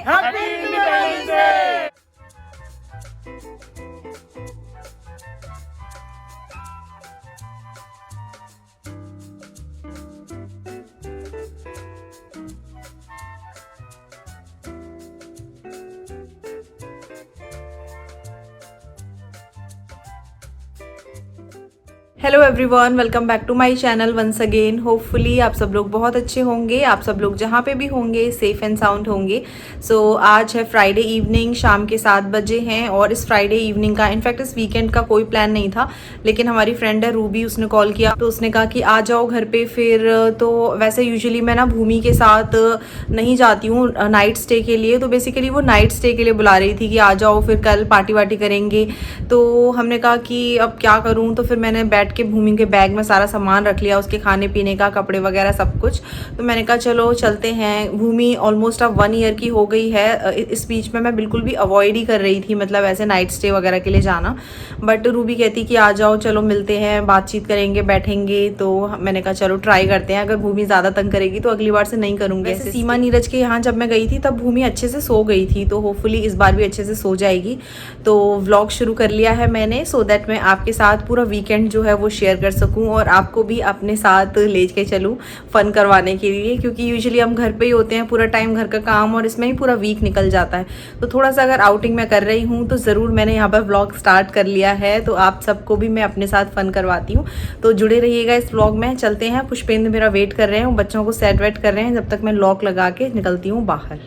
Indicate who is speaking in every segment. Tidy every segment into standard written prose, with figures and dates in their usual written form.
Speaker 1: Happy independence day.
Speaker 2: Hello everyone, welcome back to my channel once again. Hopefully आप सब लोग बहुत अच्छे होंगे, आप सब लोग जहाँ पे भी होंगे सेफ एंड साउंड होंगे। सो आज है फ्राइडे इवनिंग, शाम के 7 बजे हैं और इस फ्राइडे इवनिंग का, इनफैक्ट इस वीकेंड का कोई प्लान नहीं था, लेकिन हमारी फ्रेंड है रूबी, उसने कॉल किया तो उसने कहा कि आ जाओ घर पे। फिर तो वैसे यूजुअली मैं ना भूमि के साथ नहीं जाती हूँ नाइट स्टे के लिए, तो बेसिकली वो नाइट स्टे के लिए बुला रही थी कि आ जाओ फिर कल पार्टी वार्टी करेंगे। तो हमने कहा कि अब क्या करूँ, तो फिर मैंने बैठ के भूमि के बैग में सारा सामान रख लिया, उसके खाने पीने का, कपड़े वगैरह सब कुछ। तो मैंने कहा चलो चलते हैं। भूमि ऑलमोस्ट अब 1 ईयर की हो गई है। इस बीच में मैं बिल्कुल भी अवॉइड ही कर रही थी, मतलब ऐसे नाइट स्टे वगैरह के लिए जाना। बट रूबी कहती कि आ जाओ, चलो मिलते हैं, बातचीत करेंगे, बैठेंगे। तो मैंने कहा चलो ट्राई करते हैं, अगर भूमि ज़्यादा तंग करेगी तो अगली बार से नहीं करूँगी। ऐसे सीमा नीरज के यहाँ जब मैं गई थी तब भूमि अच्छे से सो गई थी, तो होपफुली इस बार भी अच्छे से सो जाएगी। तो व्लॉग शुरू कर लिया है मैंने, सो दैट मैं आपके साथ पूरा वीकेंड जो है वो शेयर कर सकूं और आपको भी अपने साथ ले के चलूं फन करवाने के लिए, क्योंकि यूजुअली हम घर पे ही होते हैं, पूरा टाइम घर का काम और इसमें ही पूरा वीक निकल जाता है। तो थोड़ा सा अगर आउटिंग मैं कर रही हूँ तो ज़रूर मैंने यहाँ पर व्लॉग स्टार्ट कर लिया है, तो आप सबको भी मैं अपने साथ फन करवाती हूँ। तो जुड़े रहिएगा इस व्लॉग में। चलते हैं, पुष्पेंद्र मेरा वेट कर रहे हैं, बच्चों को सेट वेट कर रहे हैं, जब तक मैं लॉक लगा के निकलती हूँ बाहर।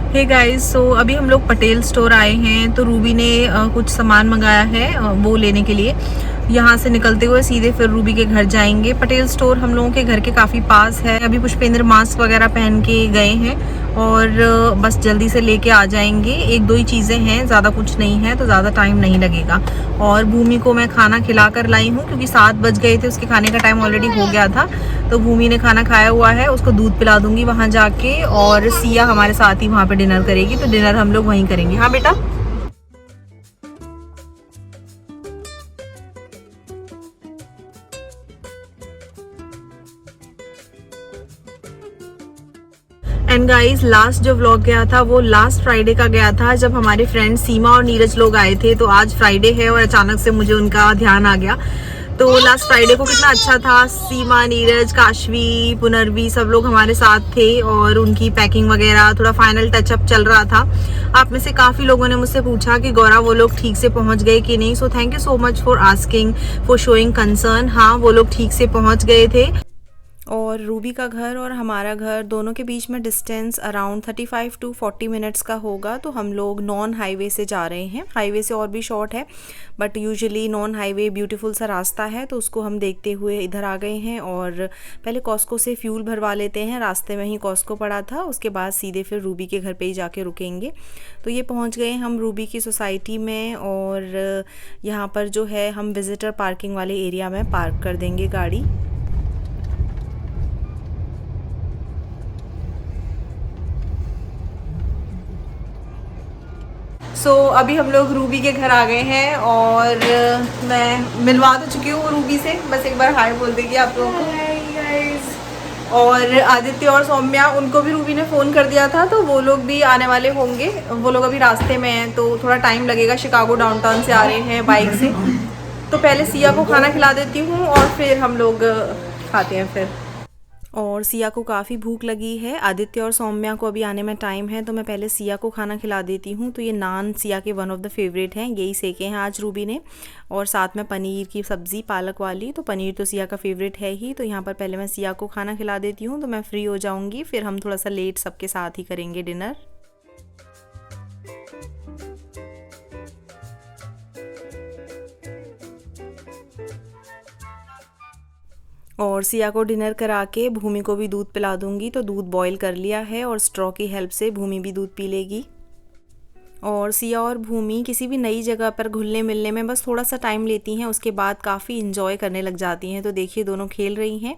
Speaker 2: हे गाइस, सो अभी हम लोग पटेल स्टोर आए हैं। तो रूबी ने कुछ सामान मंगाया है वो लेने के लिए। यहाँ से निकलते हुए सीधे फिर रूबी के घर जाएंगे। पटेल स्टोर हम लोगों के घर के काफ़ी पास है। अभी पुष्पेंद्र मास्क वगैरह पहन के गए हैं और बस जल्दी से लेके आ जाएंगे। 1-2 ही चीज़ें हैं, ज़्यादा कुछ नहीं है, तो ज़्यादा टाइम नहीं लगेगा। और भूमि को मैं खाना खिला कर लाई हूँ, क्योंकि 7 बज गए थे, उसके खाने का टाइम ऑलरेडी हो गया था। तो भूमि ने खाना खाया हुआ है, उसको दूध पिला दूंगी वहाँ जाके। और सिया हमारे साथ ही वहाँ पे डिनर करेगी, तो डिनर हम लोग वहीं करेंगे। हाँ बेटा। एंड गाइस, लास्ट जो व्लॉग गया था वो लास्ट फ्राइडे का गया था, जब हमारे फ्रेंड सीमा और नीरज लोग आए थे। तो आज फ्राइडे है और अचानक से मुझे उनका ध्यान आ गया। तो लास्ट फ्राइडे को कितना अच्छा था, सीमा, नीरज, काशवी, पुनर्वी सब लोग हमारे साथ थे और उनकी पैकिंग वगैरह, थोड़ा फाइनल टचअप चल रहा था। आप में से काफ़ी लोगों ने मुझसे पूछा कि गौरा वो लोग ठीक से पहुंच गए कि नहीं। So thank you so much for asking, for showing concern. हाँ, वो लोग ठीक से पहुंच गए थे। और रूबी का घर और हमारा घर दोनों के बीच में डिस्टेंस अराउंड 35 to 40 मिनट्स का होगा। तो हम लोग नॉन हाईवे से जा रहे हैं, हाईवे से और भी शॉर्ट है, but usually non highway beautiful सा रास्ता है, तो उसको हम देखते हुए इधर आ गए हैं। और पहले कॉस्को से फ्यूल भरवा लेते हैं, रास्ते में ही कॉस्को पड़ा था, उसके बाद सीधे फिर रूबी के घर पे ही जाके रुकेंगे। तो ये पहुंच गए हम रूबी की सोसाइटी में, और यहाँ पर जो है हम विजिटर पार्किंग वाले एरिया में पार्क कर देंगे गाड़ी। सो अभी हम लोग रूबी के घर आ गए हैं और मैं मिलवा तो चुकी हूँ रूबी से, बस एक बार हाय बोल देगी आप लोगों को। और आदित्य और सौम्या, उनको भी रूबी ने फ़ोन कर दिया था, तो वो लोग भी आने वाले होंगे। वो लोग अभी रास्ते में हैं, तो थोड़ा टाइम लगेगा, शिकागो डाउनटाउन से आ रहे हैं बाइक से। तो पहले सिया को खाना खिला देती हूँ और फिर हम लोग खाते हैं फिर। और सिया को काफ़ी भूख लगी है। आदित्य और सौम्या को अभी आने में टाइम है, तो मैं पहले सिया को खाना खिला देती हूँ। तो ये नान सिया के वन ऑफ द फेवरेट हैं, यही सेके हैं आज रूबी ने, और साथ में पनीर की सब्ज़ी पालक वाली। तो पनीर तो सिया का फेवरेट है ही। तो यहाँ पर पहले मैं सिया को खाना खिला देती हूँ, तो मैं फ्री हो जाऊँगी, फिर हम थोड़ा सा लेट सबके साथ ही करेंगे डिनर। और सिया को डिनर करा के भूमि को भी दूध पिला दूंगी। तो दूध बॉईल कर लिया है और स्ट्रॉ की हेल्प से भूमि भी दूध पी लेगी। और सिया और भूमि किसी भी नई जगह पर घुलने मिलने में बस थोड़ा सा टाइम लेती हैं, उसके बाद काफ़ी इंजॉय करने लग जाती हैं। तो देखिए दोनों खेल रही हैं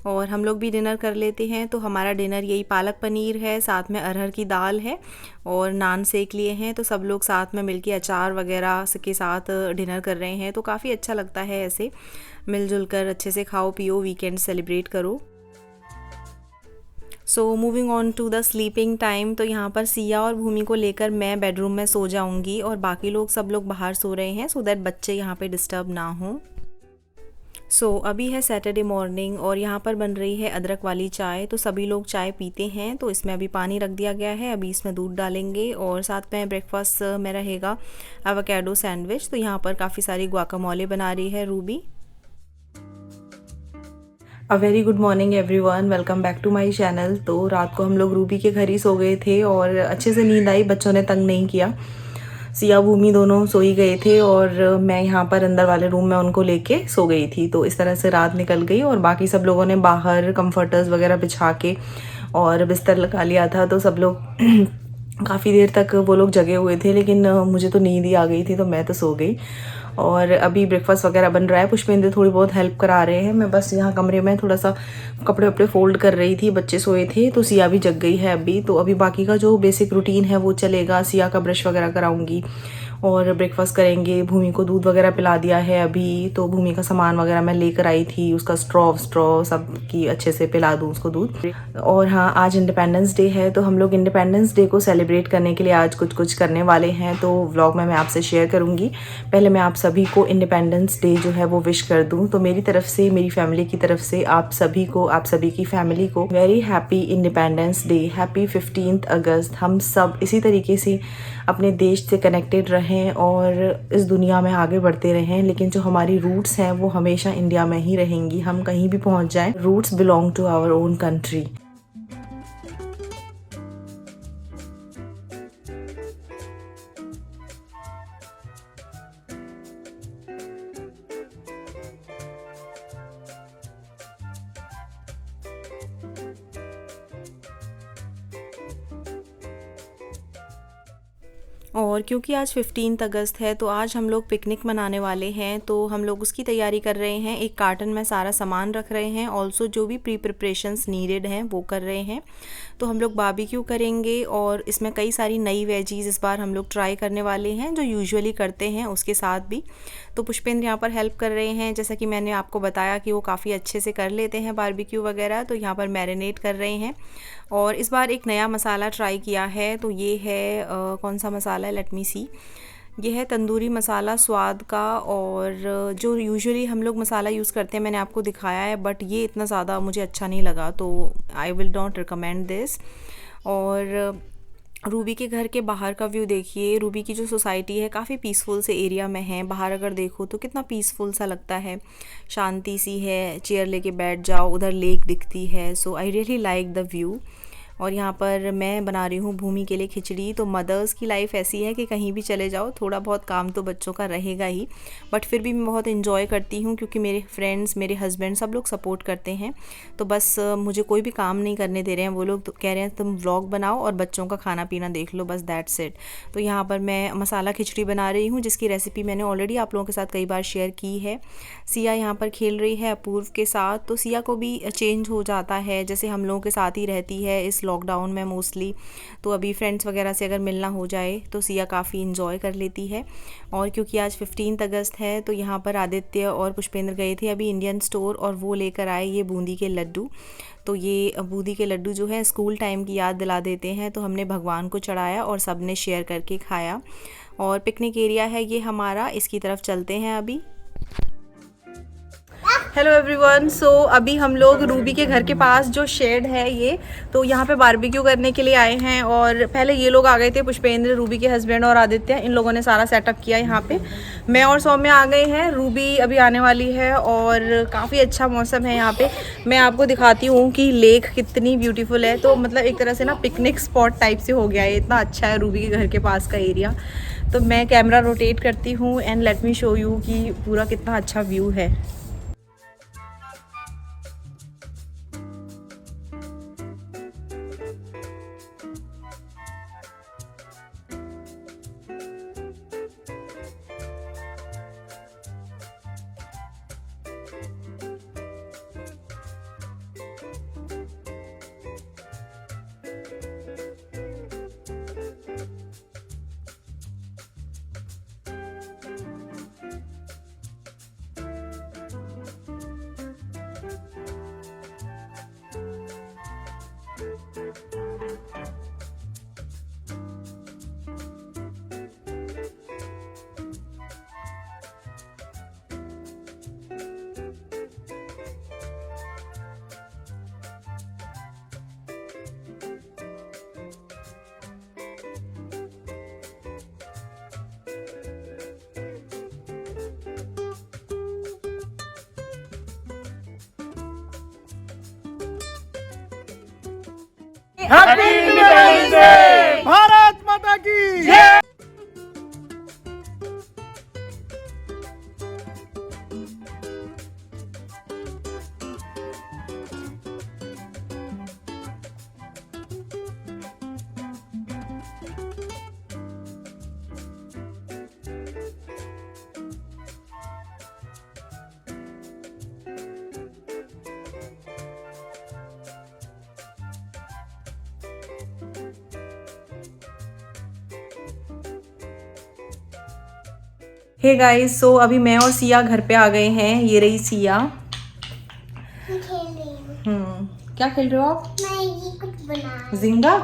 Speaker 2: और हम लोग भी डिनर कर लेते हैं। तो हमारा डिनर यही पालक पनीर है, साथ में अरहर की दाल है और नान सेक लिए हैं। तो सब लोग साथ में मिलके अचार वगैरह के साथ डिनर कर रहे हैं। तो काफ़ी अच्छा लगता है ऐसे मिलजुल कर अच्छे से खाओ पियो, वीकेंड सेलिब्रेट करो। So moving on to the sleeping time. तो यहाँ पर सिया और भूमि को लेकर मैं बेडरूम में सो जाऊँगी और बाकी लोग सब लोग बाहर सो रहे हैं, सो दैट बच्चे यहाँ पे डिस्टर्ब ना हों। अभी है सैटरडे मॉर्निंग और यहाँ पर बन रही है अदरक वाली चाय। तो सभी लोग चाय पीते हैं, तो इसमें अभी पानी रख दिया गया है, अभी इसमें दूध डालेंगे और साथ में ब्रेकफास्ट में रहेगा एवोकाडो सैंडविच। तो यहाँ पर काफ़ी सारी गुआकामोले बना रही है Ruby. A very good morning everyone, welcome back to my channel. तो रात को हम लोग रूबी के घर ही सो गए थे और अच्छे से नींद आई, बच्चों ने तंग नहीं किया। सिया भूमि दोनों सो ही गए थे और मैं यहाँ पर अंदर वाले रूम में उनको लेके सो गई थी। तो इस तरह से रात निकल गई और बाकी सब लोगों ने बाहर कंफर्टर्स वगैरह बिछा के और बिस्तर लगा लिया था। तो सब लोग काफ़ी देर तक वो लोग जगे हुए थे, लेकिन मुझे तो नींद ही आ गई थी, तो मैं तो सो गई। और अभी ब्रेकफास्ट वगैरह बन रहा है, पुष्पेंद्र थोड़ी बहुत हेल्प करा रहे हैं। मैं बस यहाँ कमरे में थोड़ा सा कपड़े वपड़े फोल्ड कर रही थी, बच्चे सोए थे। तो सिया भी जग गई है अभी। तो अभी बाकी का जो बेसिक रूटीन है वो चलेगा। सिया का ब्रश वगैरह कराऊंगी और ब्रेकफास्ट करेंगे। भूमि को दूध वगैरह पिला दिया है अभी। तो भूमि का सामान वगैरह मैं लेकर आई थी, उसका स्ट्रॉ सब की अच्छे से पिला दूँ उसको दूध। और हाँ, आज इंडिपेंडेंस डे है, तो हम लोग इंडिपेंडेंस डे को सेलिब्रेट करने के लिए आज कुछ करने वाले हैं। तो व्लॉग में मैं आपसे शेयर करूँगी। पहले मैं आप सभी को इंडिपेंडेंस डे जो है वो विश कर दूँ। तो मेरी तरफ से, मेरी फैमिली की तरफ से आप सभी को, आप सभी की फैमिली को very happy independence day, happy 15 अगस्त। हम सब इसी तरीके से अपने देश से कनेक्टेड रहें और इस दुनिया में आगे बढ़ते रहें। लेकिन जो हमारी रूट्स हैं वो हमेशा इंडिया में ही रहेंगी, हम कहीं भी पहुंच जाएं। Roots belong to our own country. और क्योंकि आज 15 अगस्त है तो आज हम लोग पिकनिक मनाने वाले हैं। तो हम लोग उसकी तैयारी कर रहे हैं, एक कार्टन में सारा सामान रख रहे हैं। ऑल्सो जो भी प्री प्रिपरेशंस नीडेड हैं वो कर रहे हैं। तो हम लोग बारबेक्यू करेंगे और इसमें कई सारी नई वेजीज़ इस बार हम लोग ट्राई करने वाले हैं, जो यूजुअली करते हैं उसके साथ भी। तो पुष्पेंद्र यहाँ पर हेल्प कर रहे हैं, जैसा कि मैंने आपको बताया कि वो काफ़ी अच्छे से कर लेते हैं बारबेक्यू वगैरह। तो यहाँ पर मैरिनेट कर रहे हैं और इस बार एक नया मसाला ट्राई किया है। तो ये है कौन सा मसाला है, लेट मी सी। ये है तंदूरी मसाला स्वाद का। और जो यूजुअली हम लोग मसाला यूज़ करते हैं मैंने आपको दिखाया है, बट ये इतना ज़्यादा मुझे अच्छा नहीं लगा, तो I will not recommend this. और रूबी के घर के बाहर का व्यू देखिए। रूबी की जो सोसाइटी है काफ़ी पीसफुल से एरिया में है। बाहर अगर देखो तो कितना पीसफुल सा लगता है, शांति सी है, चेयर लेके बैठ जाओ, उधर लेक दिखती है। So I really like the view. और यहाँ पर मैं बना रही हूँ भूमि के लिए खिचड़ी। तो मदर्स की लाइफ ऐसी है कि कहीं भी चले जाओ थोड़ा बहुत काम तो बच्चों का रहेगा ही, बट फिर भी मैं बहुत इन्जॉय करती हूँ क्योंकि मेरे फ्रेंड्स, मेरे हस्बैंड सब लोग सपोर्ट करते हैं। तो बस मुझे कोई भी काम नहीं करने दे रहे हैं वो लोग। तो कह रहे हैं तुम व्लॉग बनाओ और बच्चों का खाना पीना देख लो, बस दैट्स इट। तो यहाँ पर मैं मसाला खिचड़ी बना रही हूँ, जिसकी रेसिपी मैंने ऑलरेडी आप लोगों के साथ कई बार शेयर की है। सिया यहाँ पर खेल रही है अपूर्व के साथ। तो सिया को भी चेंज हो जाता है, जैसे हम लोगों के साथ ही रहती है इस लॉकडाउन में मोस्टली। तो अभी फ्रेंड्स वगैरह से अगर मिलना हो जाए तो सिया काफ़ी इन्जॉय कर लेती है। और क्योंकि आज 15 अगस्त है तो यहाँ पर आदित्य और पुष्पेंद्र गए थे अभी इंडियन स्टोर और वो लेकर आए ये बूंदी के लड्डू। तो ये बूंदी के लड्डू जो है स्कूल टाइम की याद दिला देते हैं। तो हमने भगवान को चढ़ाया और सब ने शेयर करके खाया। और पिकनिक एरिया है ये हमारा, इसकी तरफ चलते हैं अभी। Hello everyone. सो अभी हम लोग रूबी के घर के पास जो शेड है ये, तो यहाँ पे बारबेक्यू करने के लिए आए हैं। और पहले ये लोग आ गए थे, पुष्पेंद्र, रूबी के हस्बैंड और आदित्य, इन लोगों ने सारा सेटअप किया यहाँ पे। मैं और सौम्या आ गए हैं, रूबी अभी आने वाली है। और काफ़ी अच्छा मौसम है यहाँ पे। मैं आपको दिखाती हूँ कि लेक कितनी ब्यूटीफुल है। तो मतलब एक तरह से ना पिकनिक स्पॉट टाइप से हो गया है, इतना अच्छा है रूबी के घर के पास का एरिया। तो मैं कैमरा रोटेट करती हूँ and let me show you कि पूरा कितना अच्छा व्यू है।
Speaker 1: Happy independence day.
Speaker 3: भारत माता की
Speaker 1: जय।
Speaker 2: हे गाइस, सो अभी मैं और सिया घर पे आ गए हैं। ये रही सिया।
Speaker 4: मैं खेल रही हूँ।
Speaker 2: क्या खेल रहे हो आप?
Speaker 4: मैं ये कुछ बना
Speaker 2: जिंगा।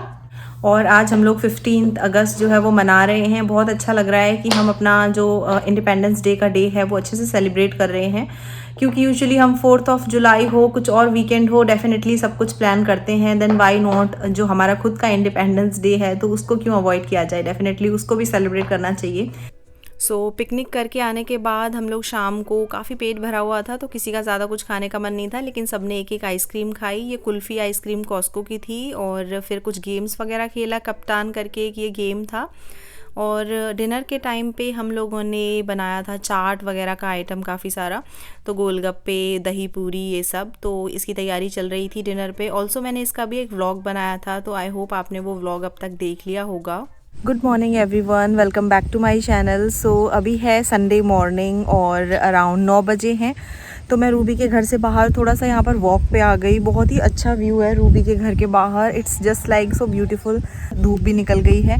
Speaker 2: और आज हम लोग 15 अगस्त जो है वो मना रहे हैं। बहुत अच्छा लग रहा है कि हम अपना जो इंडिपेंडेंस डे का डे है वो अच्छे से सेलिब्रेट कर रहे हैं, क्योंकि यूजुअली हम 4 जुलाई हो, कुछ और वीकेंड हो, डेफिनेटली सब कुछ प्लान करते हैं। देन वाई नॉट, जो हमारा खुद का इंडिपेंडेंस डे है तो उसको क्यों अवॉइड किया जाए, डेफिनेटली उसको भी सेलिब्रेट करना चाहिए। सो पिकनिक करके आने के बाद हम लोग शाम को काफ़ी पेट भरा हुआ था, तो किसी का ज़्यादा कुछ खाने का मन नहीं था, लेकिन सबने एक एक आइसक्रीम खाई। ये कुल्फ़ी आइसक्रीम कॉस्को की थी। और फिर कुछ गेम्स वगैरह खेला, कप्तान करके एक ये गेम था। और डिनर के टाइम पे हम लोगों ने बनाया था चाट वगैरह का आइटम काफ़ी सारा, तो गोलगप्पे, दही पूरी, ये सब। तो इसकी तैयारी चल रही थी डिनर पे। ऑल्सो मैंने इसका भी एक व्लॉग बनाया था, तो आई होप आपने वो व्लॉग अब तक देख लिया होगा। Good morning everyone, welcome back to my channel. So अभी है संडे मॉर्निंग और अराउंड 9 बजे हैं। तो मैं रूबी के घर से बाहर थोड़ा सा यहाँ पर वॉक पे आ गई। बहुत ही अच्छा व्यू है रूबी के घर के बाहर। It's just like so beautiful. धूप भी निकल गई है।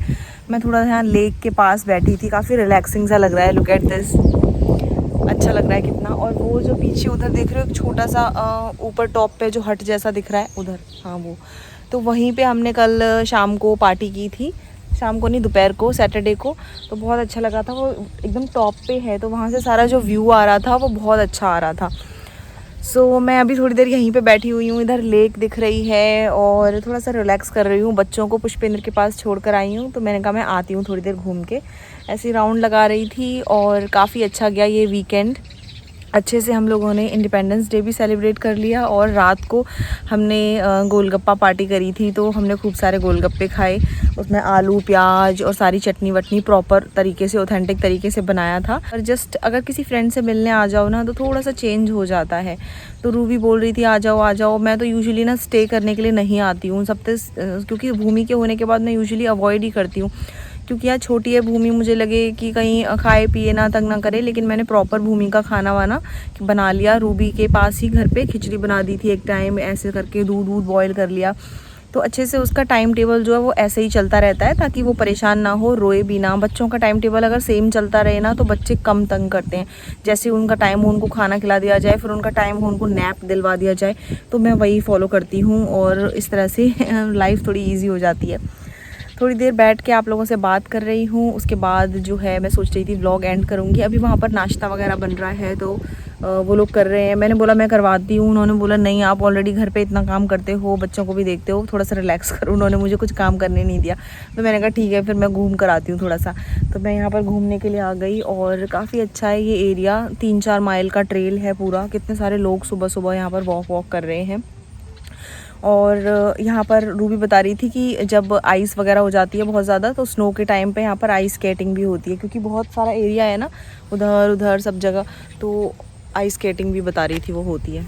Speaker 2: मैं थोड़ा यहाँ लेक के पास बैठी थी, काफ़ी रिलैक्सिंग सा लग रहा है। लुक एट दिस, अच्छा लग रहा है कितना। और वो जो पीछे उधर देख रहे हो, एक छोटा सा ऊपर टॉप पे जो हट जैसा दिख रहा है उधर, हाँ वो, तो वहीं पे हमने कल शाम को पार्टी की थी। शाम को नहीं, दोपहर को, सैटरडे को। तो बहुत अच्छा लगा था। वो एकदम टॉप पे है, तो वहाँ से सारा जो व्यू आ रहा था वो बहुत अच्छा आ रहा था। सो मैं अभी थोड़ी देर यहीं पे बैठी हुई हूँ। इधर लेक दिख रही है और थोड़ा सा रिलैक्स कर रही हूँ। बच्चों को पुष्पेंद्र के पास छोड़ कर आई हूँ, तो मैंने कहा मैं आती हूँ थोड़ी देर घूम के। ऐसी राउंड लगा रही थी और काफ़ी अच्छा गया ये वीकेंड। अच्छे से हम लोगों ने इंडिपेंडेंस डे भी सेलिब्रेट कर लिया। और रात को हमने गोलगप्पा पार्टी करी थी, तो हमने खूब सारे गोलगप्पे खाए। उसमें आलू, प्याज और सारी चटनी वटनी प्रॉपर तरीके से, ऑथेंटिक तरीके से बनाया था। और जस्ट अगर किसी फ्रेंड से मिलने आ जाओ ना, तो थोड़ा सा चेंज हो जाता है। तो रूबी बोल रही थी आ जाओ आ जाओ। मैं तो यूजुअली ना स्टे करने के लिए नहीं आती हूँ सबसे, क्योंकि भूमि के होने के बाद मैं यूजुअली अवॉइड ही करती हूँ, क्योंकि यार छोटी है भूमि, मुझे लगे कि कहीं खाए पिए ना, तंग ना करे। लेकिन मैंने प्रॉपर भूमि का खाना वाना बना लिया। रूबी के पास ही घर पे खिचड़ी बना दी थी एक टाइम, ऐसे करके दूध बॉयल कर लिया। तो अच्छे से उसका टाइम टेबल जो है वो ऐसे ही चलता रहता है, ताकि वो परेशान ना हो, रोए भी ना। बच्चों का टाइम टेबल अगर सेम चलता रहे ना, तो बच्चे कम तंग करते हैं। जैसे उनका टाइम हो उनको खाना खिला दिया जाए, फिर उनका टाइम हो उनको नैप दिलवा दिया जाए, तो मैं वही फॉलो करती हूँ। और इस तरह से लाइफ थोड़ी ईजी हो जाती है। थोड़ी देर बैठ के आप लोगों से बात कर रही हूँ। उसके बाद जो है मैं सोच रही थी व्लॉग एंड करूँगी। अभी वहाँ पर नाश्ता वगैरह बन रहा है, तो वो लोग कर रहे हैं। मैंने बोला मैं करवाती हूँ, उन्होंने बोला नहीं आप ऑलरेडी घर पे इतना काम करते हो, बच्चों को भी देखते हो, थोड़ा सा रिलैक्स करो। उन्होंने मुझे कुछ काम करने नहीं दिया। तो मैंने कहा ठीक है, फिर मैं घूम कर आती हूँ थोड़ा सा। तो मैं यहाँ पर घूमने के लिए आ गई और काफ़ी अच्छा है ये एरिया। 3-4 माइल का ट्रेल है पूरा। कितने सारे लोग सुबह सुबह यहाँ पर वॉक कर रहे हैं। और यहाँ पर रूबी बता रही थी कि जब आइस वगैरह हो जाती है बहुत ज़्यादा, तो स्नो के टाइम पे यहाँ पर आइस स्केटिंग भी होती है, क्योंकि बहुत सारा एरिया है ना उधर उधर सब जगह, तो आइस स्केटिंग भी बता रही थी वो होती है।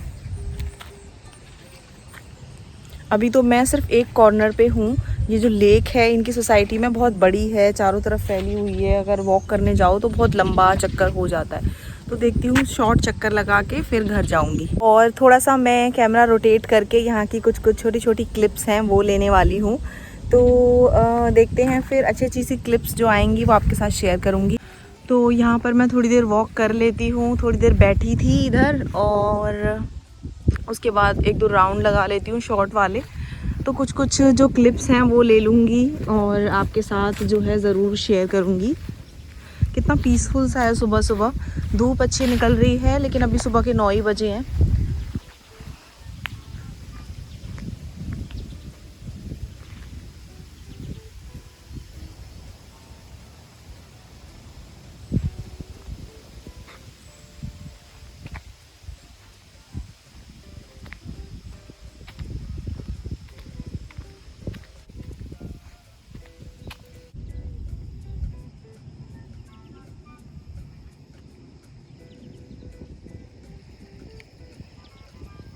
Speaker 2: अभी तो मैं सिर्फ एक कॉर्नर पे हूँ। ये जो लेक है इनकी सोसाइटी में बहुत बड़ी है, चारों तरफ फैली हुई है। अगर वॉक करने जाओ तो बहुत लंबा चक्कर हो जाता है। तो देखती हूँ शॉर्ट चक्कर लगा के फिर घर जाऊँगी। और थोड़ा सा मैं कैमरा रोटेट करके यहाँ की कुछ छोटी छोटी क्लिप्स हैं वो लेने वाली हूँ। तो देखते हैं, फिर अच्छी सी क्लिप्स जो आएंगी वो आपके साथ शेयर करूँगी। तो यहाँ पर मैं थोड़ी देर वॉक कर लेती हूँ। थोड़ी देर बैठी थी इधर और उसके बाद 1-2 राउंड लगा लेती हूँ शॉर्ट वाले। तो कुछ जो क्लिप्स हैं वो ले लूँगी और आपके साथ जो है ज़रूर शेयर करूँगी। कितना पीसफुल सा है सुबह सुबह। धूप अच्छी निकल रही है, लेकिन अभी सुबह के 9 ही बजे हैं।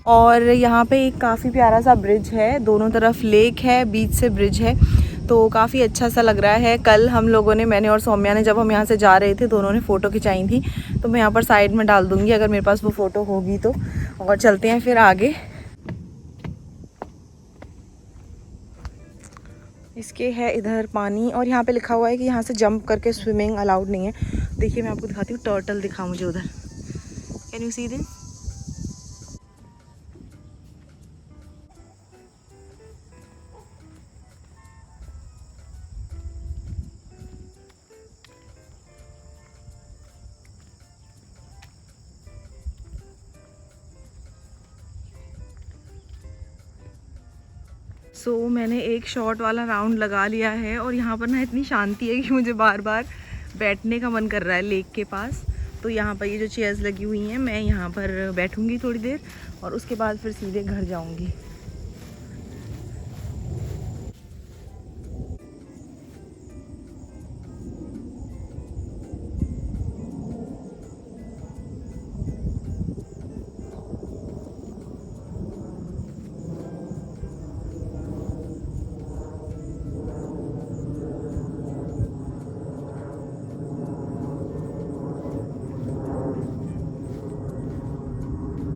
Speaker 2: और यहाँ पे एक काफ़ी प्यारा सा ब्रिज है, दोनों तरफ लेक है, बीच से ब्रिज है, तो काफ़ी अच्छा सा लग रहा है। कल हम लोगों ने, मैंने और सौम्या ने, जब हम यहाँ से जा रहे थे दोनों ने फ़ोटो खिंचाई थी, तो मैं यहाँ पर साइड में डाल दूँगी अगर मेरे पास वो फ़ोटो होगी तो। और चलते हैं फिर आगे। इसके है इधर पानी, और यहाँ पे लिखा हुआ है कि यहाँ से जंप करके स्विमिंग अलाउड नहीं है। देखिए मैं आपको दिखाती हूँ, टर्टल दिखा मुझे उधर, कैन यू सी दिस? मैंने एक शॉर्ट वाला राउंड लगा लिया है, और यहाँ पर ना इतनी शांति है कि मुझे बार बार बैठने का मन कर रहा है लेक के पास। तो यहाँ पर ये जो चेयर्स लगी हुई हैं, मैं यहाँ पर बैठूँगी थोड़ी देर और उसके बाद फिर सीधे घर जाऊँगी।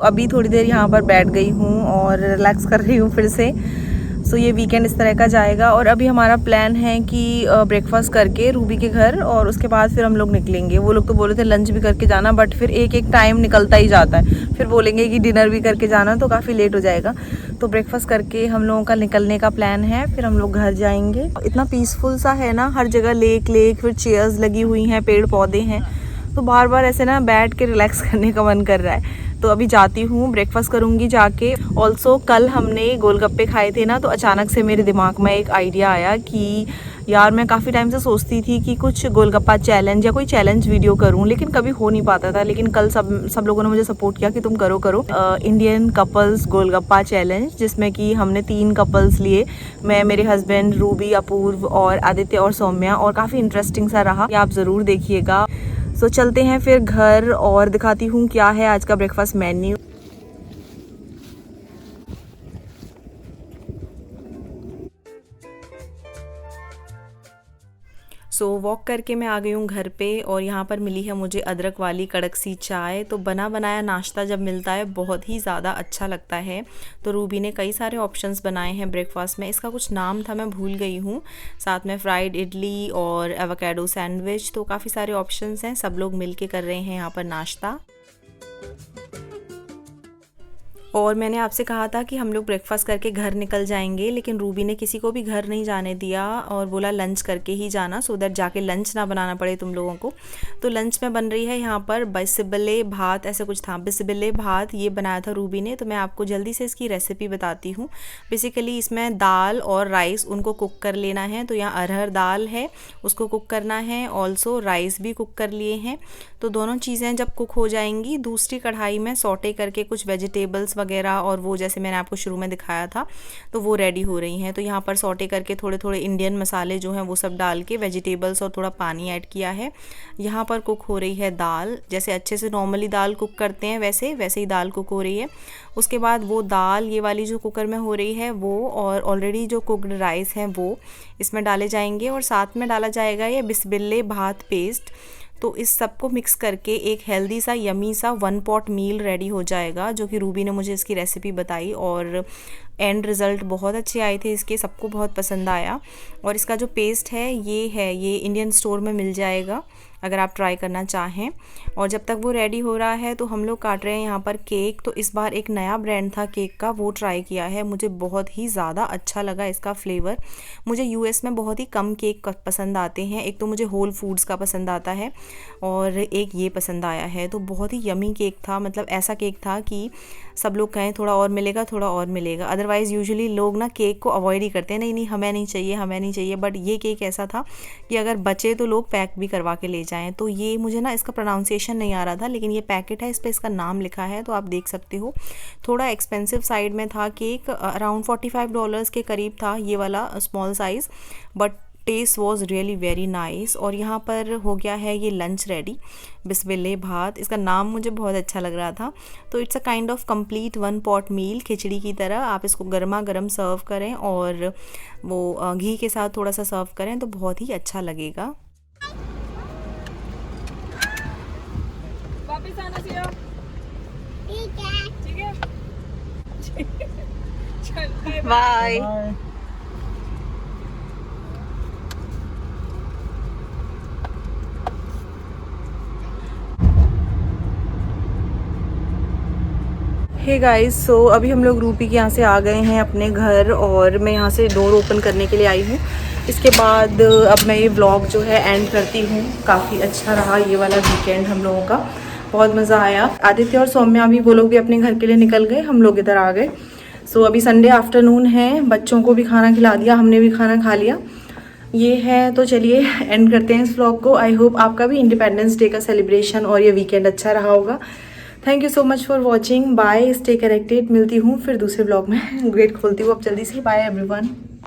Speaker 2: अभी थोड़ी देर यहाँ पर बैठ गई हूँ और रिलैक्स कर रही हूँ फिर से। सो ये वीकेंड इस तरह का जाएगा। और अभी हमारा प्लान है कि ब्रेकफास्ट करके रूबी के घर, और उसके बाद फिर हम लोग निकलेंगे। वो लोग तो बोले थे लंच भी करके जाना, बट फिर एक एक टाइम निकलता ही जाता है, फिर बोलेंगे कि डिनर भी करके जाना, तो काफ़ी लेट हो जाएगा। तो ब्रेकफास्ट करके हम लोगों का निकलने का प्लान है, फिर हम लोग घर जाएंगे। इतना पीसफुल सा है ना, हर जगह लेक लेक, फिर चेयर्स लगी हुई हैं, पेड़ पौधे हैं, तो बार बार ऐसे ना बैठ के रिलैक्स करने का मन कर रहा है। तो अभी जाती हूँ, ब्रेकफास्ट करूँगी जाके। ऑल्सो कल हमने गोलगप्पे खाए थे ना, तो अचानक से मेरे दिमाग में एक आइडिया आया कि यार मैं काफ़ी टाइम से सोचती थी कि कुछ गोलगप्पा चैलेंज या कोई चैलेंज वीडियो करूँ, लेकिन कभी हो नहीं पाता था। लेकिन कल सब लोगों ने मुझे सपोर्ट किया कि तुम करो इंडियन कपल्स गोलगप्पा चैलेंज, जिसमें कि हमने 3 कपल्स लिए, मैं, मेरे हस्बैंड, रूबी, अपूर्व और आदित्य और सौम्या, और काफ़ी इंटरेस्टिंग सा रहा, आप ज़रूर देखिएगा। सो चलते हैं फिर घर और दिखाती हूँ क्या है आज का ब्रेकफास्ट मेन्यू। सो वॉक करके मैं आ गई हूँ घर पे, और यहाँ पर मिली है मुझे अदरक वाली कड़क सी चाय। तो बना बनाया नाश्ता जब मिलता है बहुत ही ज़्यादा अच्छा लगता है। तो रूबी ने कई सारे ऑप्शंस बनाए हैं ब्रेकफास्ट में, इसका कुछ नाम था मैं भूल गई हूँ। साथ में फ्राइड इडली और एवोकाडो सैंडविच, तो काफ़ी सारे ऑप्शंस हैं। सब लोग मिल के कर रहे हैं यहाँ पर नाश्ता। और मैंने आपसे कहा था कि हम लोग ब्रेकफास्ट करके घर निकल जाएंगे, लेकिन रूबी ने किसी को भी घर नहीं जाने दिया और बोला लंच करके ही जाना, सो दैट जाके लंच ना बनाना पड़े तुम लोगों को। तो लंच में बन रही है यहाँ पर बिस्बिल्ले भात, ऐसा कुछ था, बिस्बिल्ले भात, ये बनाया था रूबी ने। तो मैं आपको जल्दी से इसकी रेसिपी बताती हूँ। बेसिकली इसमें दाल और राइस उनको कुक कर लेना है। तो यहाँ अरहर दाल है, उसको कुक करना है, ऑल्सो राइस भी कुक कर लिए हैं। तो दोनों चीज़ें जब कुक हो जाएंगी, दूसरी कढ़ाई में सौटे करके कुछ वेजिटेबल्स वगैरह, और वो जैसे मैंने आपको शुरू में दिखाया था, तो वो रेडी हो रही हैं। तो यहाँ पर सौटे करके थोड़े थोड़े इंडियन मसाले जो हैं वो सब डाल के, वेजिटेबल्स और थोड़ा पानी ऐड किया है। यहाँ पर कुक हो रही है दाल, जैसे अच्छे से नॉर्मली दाल कुक करते हैं वैसे ही दाल कुक हो रही है। उसके बाद वो दाल, ये वाली जो कुकर में हो रही है वो, और ऑलरेडी जो कुकड राइस हैं वो इसमें डाले जाएंगे, और साथ में डाला जाएगा ये बिस्बिल्ले भात पेस्ट। तो इस सब को मिक्स करके एक हेल्दी सा यमी सा 1 पॉट मील रेडी हो जाएगा, जो कि रूबी ने मुझे इसकी रेसिपी बताई, और एंड रिज़ल्ट बहुत अच्छे आए थे इसके, सबको बहुत पसंद आया। और इसका जो पेस्ट है ये इंडियन स्टोर में मिल जाएगा अगर आप ट्राई करना चाहें। और जब तक वो रेडी हो रहा है तो हम लोग काट रहे हैं यहाँ पर केक। तो इस बार एक नया ब्रांड था केक का, वो ट्राई किया है, मुझे बहुत ही ज़्यादा अच्छा लगा इसका फ्लेवर। मुझे यूएस में बहुत ही कम केक पसंद आते हैं, एक तो मुझे होल फूड्स का पसंद आता है और एक ये पसंद आया है। तो बहुत ही यमी केक था, मतलब ऐसा केक था कि सब लोग कहें थोड़ा और मिलेगा, थोड़ा और मिलेगा। अदरवाइज़ यूजुअली लोग ना केक को अवॉइड ही करते हैं, नहीं हमें नहीं चाहिए, बट ये केक ऐसा था कि अगर बचे तो लोग पैक भी करवा के ले जाएं। तो ये मुझे ना इसका प्रोनाउंसिएशन नहीं आ रहा था, लेकिन ये पैकेट है, इस पर इसका नाम लिखा है, तो आप देख सकते हो। थोड़ा एक्सपेंसिव साइड में था केक, अराउंड $45 के करीब था ये वाला small size, but taste was really very nice. और यहाँ पर हो गया है ये लंच रेडी, बिस्मिल्लाह भात। इसका नाम मुझे बहुत अच्छा लग रहा था। तो it's a kind of complete 1 pot meal, खिचड़ी की तरह। आप इसको गर्मा गर्म सर्व करें और वो घी के साथ थोड़ा सा सर्व करें तो बहुत ही अच्छा लगेगा।
Speaker 1: वापस आना सिया। ठीक है चल
Speaker 2: बाय। हे गाइस, सो अभी हम लोग रूपी के यहाँ से आ गए हैं अपने घर और मैं यहाँ से डोर ओपन करने के लिए आई हूँ। इसके बाद अब मैं ये व्लॉग जो है एंड करती हूँ। काफ़ी अच्छा रहा ये वाला वीकेंड हम लोगों का, बहुत मज़ा आया। आदित्य और सौम्या भी, वो लोग भी अपने घर के लिए निकल गए, हम लोग इधर आ गए। सो अभी संडे आफ्टरनून है, बच्चों को भी खाना खिला दिया, हमने भी खाना खा लिया। ये है, तो चलिए एंड करते हैं इस व्लॉग को। आई होप आपका भी इंडिपेंडेंस डे का सेलिब्रेशन और ये वीकेंड अच्छा रहा होगा। Thank you so much for watching. Bye, stay connected. मिलती हूँ फिर दूसरे ब्लॉग में। गेट खोलती हूँ अब जल्दी से। Bye everyone.